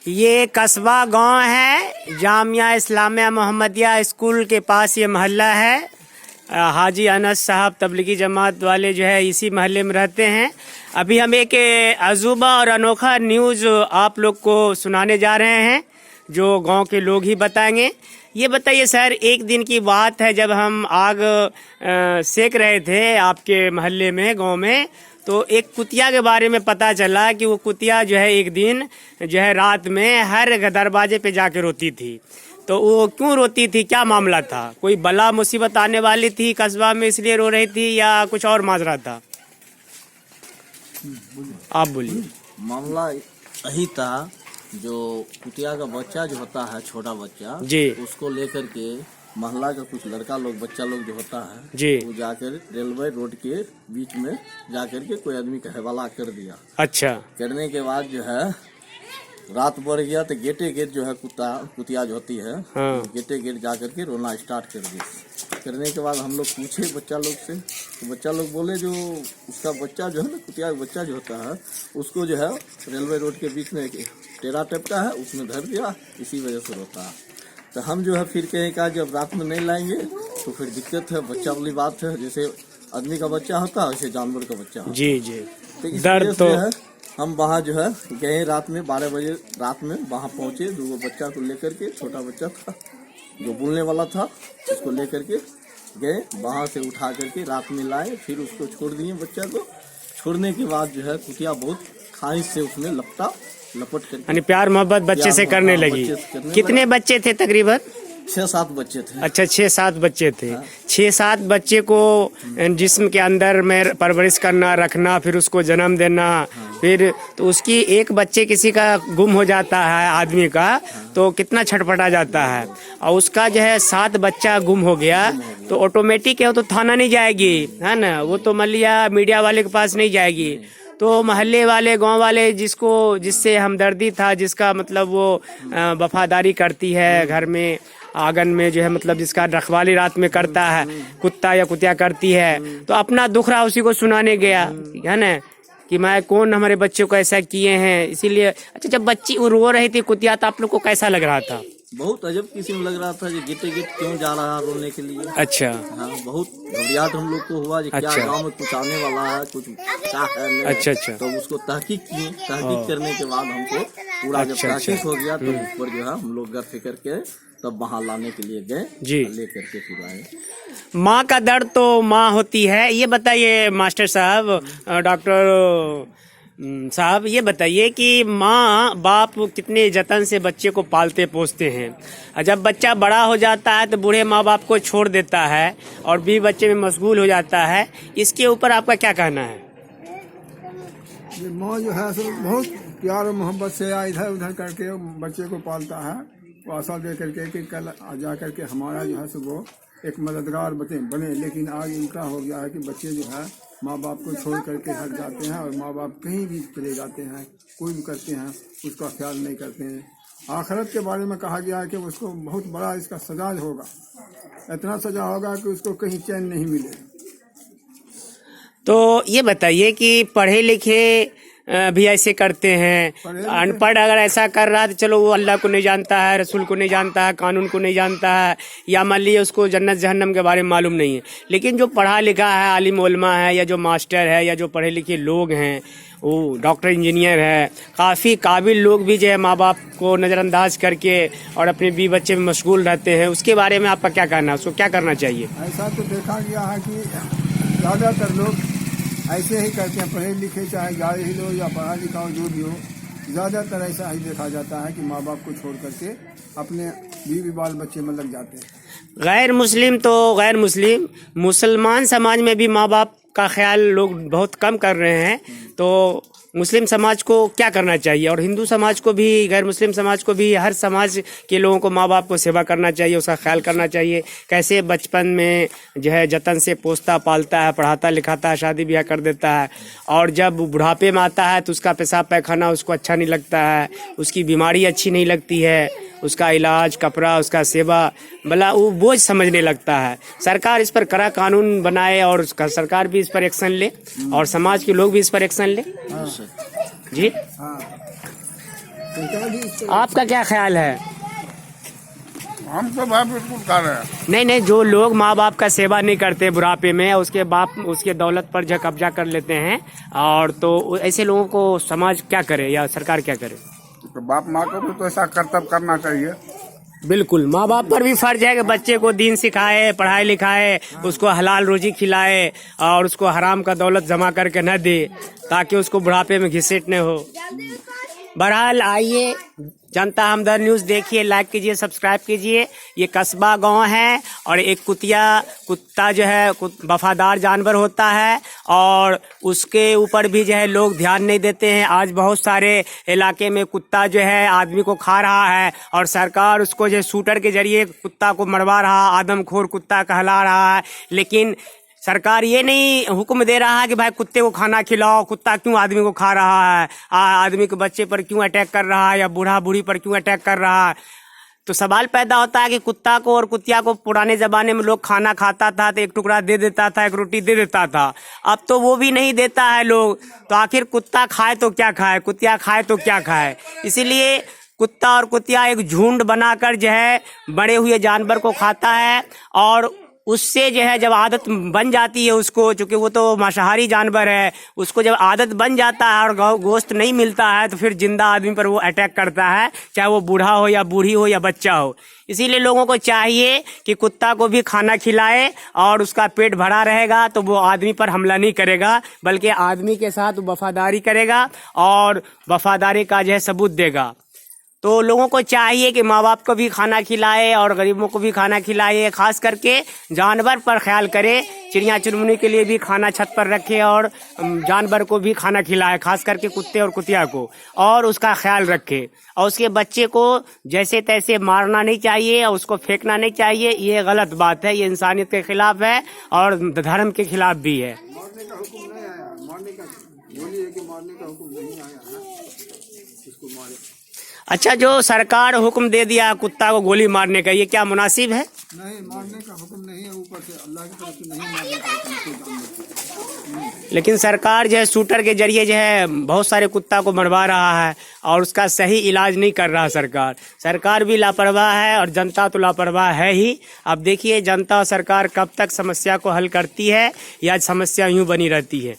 ये कस्बा गांव है, जामिया इस्लामिया मोहम्मदिया स्कूल के पास ये मोहल्ला है। हाजी अनस साहब तबलीगी जमात वाले जो है इसी मोहल्ले में रहते हैं। अभी हम एक अजूबा और अनोखा न्यूज़ आप लोग को सुनाने जा रहे हैं, जो गांव के लोग ही बताएंगे। ये बताइए सर, एक दिन की बात है जब हम आग सेक रहे थे आपके मोहल्ले में, गांव में, तो एक कुतिया के बारे में पता चला कि वो कुतिया जो है एक दिन जो है रात में हर दरवाजे पे जाके रोती थी। तो वो क्यों रोती थी, क्या मामला था? कोई बला मुसीबत आने वाली थी कस्बा में इसलिए रो रही थी या कुछ और माजरा था? आप बोलिए। मामला यही था, जो कुतिया का बच्चा जो होता है, छोटा बच्चा जी, उसको लेकर के मोहल्ला का कुछ लड़का लोग, बच्चा लोग जो होता है जी, वो जाकर रेलवे रोड के बीच में जाकर के कोई आदमी का हवाला कर दिया। अच्छा। करने के बाद जो है रात बढ़ गया तो गेटे गेट जो है कुतिया जो होती है, हाँ। गेटे गेट जाकर के रोना स्टार्ट कर दी। करने के बाद हम लोग पूछे बच्चा लोग से, तो बच्चा लोग बोले जो उसका बच्चा जो है ना, कुतिया का बच्चा जो होता है उसको जो है रेलवे रोड के बीच में टेरा टाइप का है, उसमें धर दिया, इसी वजह से रोता है। तो हम जो है फिर कहे का जब रात में नहीं लाएंगे तो फिर दिक्कत है, बच्चा वाली बात है, जैसे आदमी का बच्चा होता है वैसे जानवर का बच्चा होता है। जी जी। तो इस दर्द वजह तो से है हम वहाँ जो है गए रात में 12 बजे रात में वहाँ पहुँचे। दो बच्चा को लेकर के, छोटा बच्चा था जो बोलने वाला था, उसको लेकर के गए, वहाँ से उठा करके रात में लाए, फिर उसको छोड़ दिए। बच्चा को छोड़ने के बाद जो है कुतिया बहुत ख्वाहिश से उसमें लपट कर, यानी प्यार मोहब्बत बच्चे से करने लगी। कितने बच्चे थे तकरीबन? 6-7 बच्चे थे। अच्छा, 6-7 बच्चे थे। हाँ। 6-7 बच्चे को जिस्म के अंदर में परवरिश करना, रखना, फिर उसको जन्म देना, फिर तो उसकी एक बच्चे किसी का गुम हो जाता है आदमी का, तो कितना छटपटा जाता है। और उसका जो है 7 बच्चा गुम हो गया तो ऑटोमेटिक है, वो तो थाना नहीं जाएगी, है ना, वो तो मान लिया मीडिया वाले के पास नहीं जाएगी, तो मोहल्ले वाले, गांव वाले, जिससे हमदर्दी था, जिसका मतलब वो वफादारी करती है घर में, आंगन में जो है मतलब जिसका रखवाली रात में करता है, कुत्ता या कुतिया करती है, तो अपना दुख रहा उसी को सुनाने गया, है ना, कि मैं कौन हमारे बच्चों को ऐसा किए हैं, इसीलिए। अच्छा, जब बच्ची वो रो रही थी कुतिया, तो आप लोग को कैसा लग रहा था? बहुत अजब किस्म लग रहा था, जो गेटे गेट क्यों जा रहा है रोने के लिए। अच्छा। हाँ, बहुत घबराहट हम लोग को हुआ, जो क्या अच्छा। गांव में कुछ आने वाला है, कुछ क्या है नहीं। अच्छा अच्छा। तो उसको तहकीक किए, तहकीक करने के बाद हमको पूरा जब तहकीक हो गया तो उस पर जो है हम लोग गौर फिक्र के तब वहाँ लाने के लिए गए जी, लेकर के फिर आए। माँ का दर्द तो माँ होती है। ये बताइए मास्टर साहब, डॉक्टर साहब, ये बताइए कि माँ बाप कितने जतन से बच्चे को पालते पोसते हैं, और जब बच्चा बड़ा हो जाता है तो बूढ़े माँ बाप को छोड़ देता है और भी बच्चे में मशगूल हो जाता है, इसके ऊपर आपका क्या कहना है? माँ जो है सो बहुत प्यार और मोहब्बत से इधर उधर करके बच्चे को पालता है, आशा दे करके कि कल जा करके हमारा जो है सो वो एक मददगार बने। लेकिन आज उल्टा हो गया है कि बच्चे जो है माँ बाप को छोड़ करके हट जाते हैं, और माँ बाप कहीं भी चले जाते हैं, कोई भी करते हैं, उसका ख्याल नहीं करते हैं। आखिरत के बारे में कहा गया है कि उसको बहुत बड़ा इसका सजा होगा, इतना सजा होगा कि उसको कहीं चैन नहीं मिलेगा। तो ये बताइए कि पढ़े लिखे भी ऐसे करते हैं, अनपढ़ अगर ऐसा कर रहा है तो चलो वो अल्लाह को नहीं जानता है, रसूल को नहीं जानता है, कानून को नहीं जानता है, या मान लीजिए उसको जन्नत जहन्नम के बारे में मालूम नहीं है। लेकिन जो पढ़ा लिखा है, आलिम उलमा है, या जो मास्टर है, या जो पढ़े लिखे लोग हैं, वो डॉक्टर इंजीनियर है, काफ़ी काबिल लोग भी जो है माँ बाप को नज़रअंदाज करके और अपने बीवी बच्चे में मशगूल रहते हैं, उसके बारे में आपका क्या कहना है? उसको क्या करना चाहिए? ऐसा तो देखा गया है कि ज़्यादातर लोग ऐसे ही करते हैं, पढ़े लिखे चाहे जाहिल हो या पढ़ा लिखा हो, जो भी हो, ज़्यादातर ऐसा ही देखा जाता है कि माँ बाप को छोड़ करके अपने बीवी बाल बच्चे में लग जाते हैं। गैर मुस्लिम तो गैर मुस्लिम, मुसलमान समाज में भी माँ बाप का ख्याल लोग बहुत कम कर रहे हैं, तो मुस्लिम समाज को क्या करना चाहिए? और हिंदू समाज को भी, गैर मुस्लिम समाज को भी, हर समाज के लोगों को माँ बाप को सेवा करना चाहिए, उसका ख्याल करना चाहिए। कैसे बचपन में जो है जतन से पोसता पालता है, पढ़ाता लिखाता है, शादी ब्याह कर देता है, और जब बुढ़ापे में आता है तो उसका पेशाब पैखाना उसको अच्छा नहीं लगता है, उसकी बीमारी अच्छी नहीं लगती है, उसका इलाज, कपड़ा, उसका सेवा, भला वो बोझ समझने लगता है। सरकार इस पर कड़ा कानून बनाए और सरकार भी इस पर एक्शन ले और समाज के लोग भी इस पर एक्शन ले। जी हाँ। सरकार भी इस तरह आपका क्या ख्याल है? हम तो भाई बिल्कुल कर रहे हैं। नहीं नहीं, जो लोग माँ बाप का सेवा नहीं करते बुढ़ापे में, उसके बाप उसके दौलत पर जो कब्जा कर लेते हैं, और तो ऐसे लोगों को समाज क्या करे या सरकार क्या करे? तो बाप माँ को भी तो ऐसा कर्तव्य करना चाहिए। बिल्कुल, माँ बाप पर भी फर्ज है कि बच्चे को दीन सिखाए, पढ़ाए लिखाए, उसको हलाल रोजी खिलाए और उसको हराम का दौलत जमा करके न दे, ताकि उसको बुढ़ापे में घिसेटने हो। बहरहाल आइए, जनता हमदर्द न्यूज़ देखिए, लाइक कीजिए, सब्सक्राइब कीजिए। ये कस्बा गांव है और एक कुत्ता जो है वफादार जानवर होता है, और उसके ऊपर भी जो है लोग ध्यान नहीं देते हैं। आज बहुत सारे इलाके में कुत्ता जो है आदमी को खा रहा है, और सरकार उसको जो शूटर के जरिए कुत्ता को मरवा रहा, आदमखोर कुत्ता कहला रहा है। लेकिन सरकार ये नहीं हुक्म दे रहा है कि भाई कुत्ते को खाना खिलाओ, कुत्ता क्यों आदमी को खा रहा है, आदमी के बच्चे पर क्यों अटैक कर रहा है, या बूढ़ा बूढ़ी पर क्यों अटैक कर रहा है। तो सवाल पैदा होता है कि कुत्ता को और कुतिया को पुराने जमाने में लोग खाना खाता था तो एक टुकड़ा दे देता था, एक रोटी दे देता था, अब तो वो भी नहीं देता है लोग। तो आखिर कुत्ता खाए तो क्या खाए, कुतिया खाए तो क्या खाए। इसीलिए कुत्ता और कुतिया एक झुंड बनाकर जो है बड़े हुए जानवर को खाता है, और उससे जो है जब आदत बन जाती है उसको, चूंकि वो तो मांसाहारी जानवर है, उसको जब आदत बन जाता है और गोश्त नहीं मिलता है तो फिर जिंदा आदमी पर वो अटैक करता है, चाहे वो बूढ़ा हो या बूढ़ी हो या बच्चा हो। इसीलिए लोगों को चाहिए कि कुत्ता को भी खाना खिलाए, और उसका पेट भरा रहेगा तो वो आदमी पर हमला नहीं करेगा, बल्कि आदमी के साथ वफादारी करेगा और वफादारी का जो है सबूत देगा। तो लोगों को चाहिए कि माँ बाप को भी खाना खिलाए और गरीबों को भी खाना खिलाए, खास करके जानवर पर ख्याल करे, चिड़िया चुनमुनी के लिए भी खाना छत पर रखे और जानवर को भी खाना खिलाए, खास करके कुत्ते और कुतिया को, और उसका ख्याल रखे। और उसके बच्चे को जैसे तैसे मारना नहीं चाहिए और उसको फेंकना नहीं चाहिए, ये गलत बात है, ये इंसानियत के खिलाफ है और धर्म के खिलाफ भी है। मारने का हुक्म नहीं आया, मारने का बोलिए कि मारने का हुक्म नहीं आया है, इसको मारे। अच्छा, जो सरकार हुक्म दे दिया कुत्ता को गोली मारने का, ये क्या मुनासिब है? नहीं, मारने का हुक्म नहीं है, ऊपर से अल्लाह की तरफ से नहीं मारने का हुक्म। लेकिन सरकार जो है शूटर के जरिए जो है बहुत सारे कुत्ता को मरवा रहा है और उसका सही इलाज नहीं कर रहा सरकार भी लापरवाह है और जनता तो लापरवाह है ही। अब देखिए जनता और सरकार कब तक समस्या को हल करती है या समस्या यूं बनी रहती है।